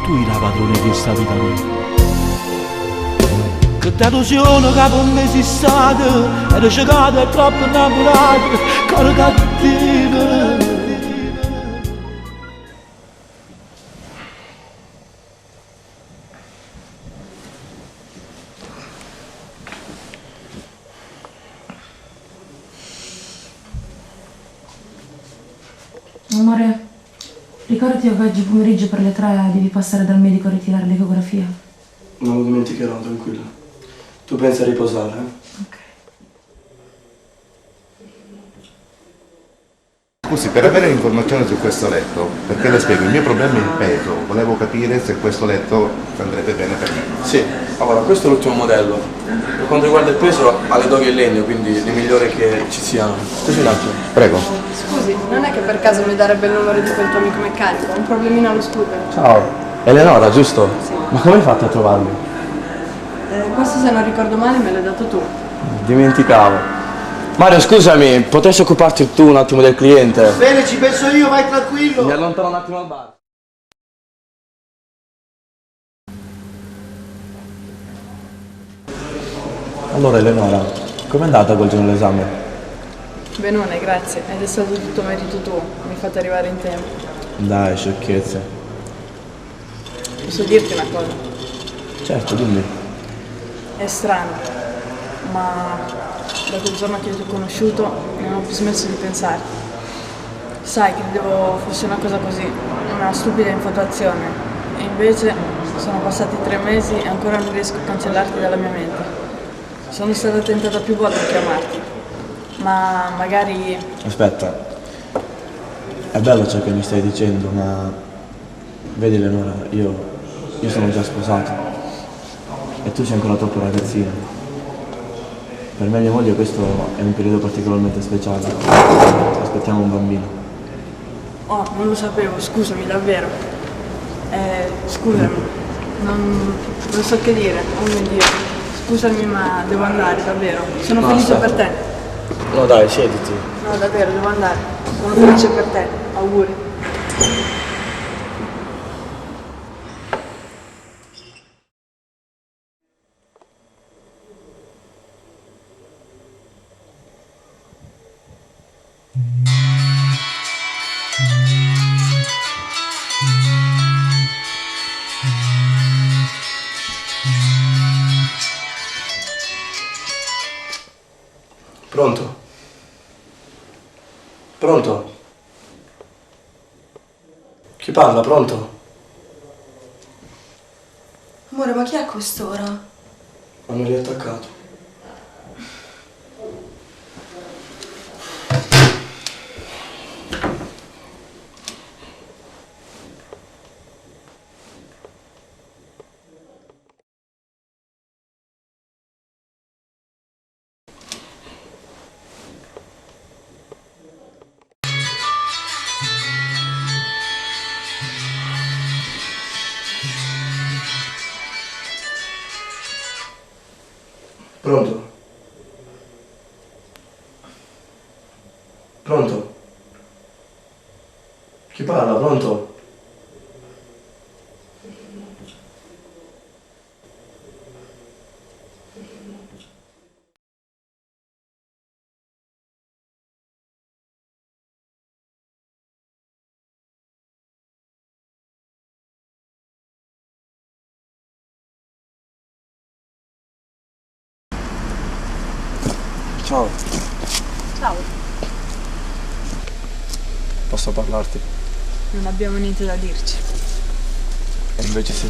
tu eri la padrona di questa vita mia. Che delusione che per me sei stata, ero ciecato e troppo innamorato, caro cattivo. Amore, ricordati che oggi pomeriggio per le 3 devi passare dal medico a ritirare l'ecografia. Non lo dimenticherò, tranquilla. Tu pensa a riposare, Ok. Scusi, per avere informazioni su questo letto, perché le spiego, il mio problema è il peso, volevo capire se questo letto andrebbe bene per me. Sì, allora questo è l'ultimo modello. Per quanto riguarda il peso, ha le doghe in legno, quindi le migliori che ci siano. Scusi un attimo. Prego. Scusi, non è che per caso mi darebbe il numero di quel tuo amico meccanico? Ho un problemino allo scooter. Ciao. Eleonora, giusto? Sì. Ma come hai fatto a trovarmi? Questo, se non ricordo male, me l'hai dato tu. Dimenticavo. Mario, scusami, potresti occuparti tu un attimo del cliente? Bene, ci penso io, vai tranquillo. Mi allontano un attimo al bar. Allora Eleonora, com'è andata quel giorno l'esame? Benone, grazie. Ed è stato tutto merito tuo. Mi hai fatto arrivare in tempo. Dai, sciocchezze. Posso dirti una cosa? Certo, dimmi. È strano, ma da quel giorno che ti ho conosciuto non ho più smesso di pensarti. Sai, credevo fosse una cosa così, una stupida infatuazione. E invece sono passati 3 mesi e ancora non riesco a cancellarti dalla mia mente. Sono stata tentata più volte a chiamarti, ma magari... Aspetta, è bello ciò che mi stai dicendo, ma vedi Eleonora, io sono già sposato e tu sei ancora troppo ragazzina. Per me e mia moglie questo è un periodo particolarmente speciale. Aspettiamo un bambino. Oh, non lo sapevo, scusami, davvero. Scusami, non so che dire, oh mio Dio. Scusami, ma devo andare, davvero. Sono felice aspetta. per te. No dai, siediti. No, davvero, devo andare. Sono felice per te. Auguri. Pronto? Pronto? Chi parla? Pronto? Amore, ma chi è a quest'ora? Hanno riattaccato. Pronto? Pronto? Chi parla? Pronto? Ciao, Ciao. posso parlarti? Non abbiamo niente da dirci. E invece sì.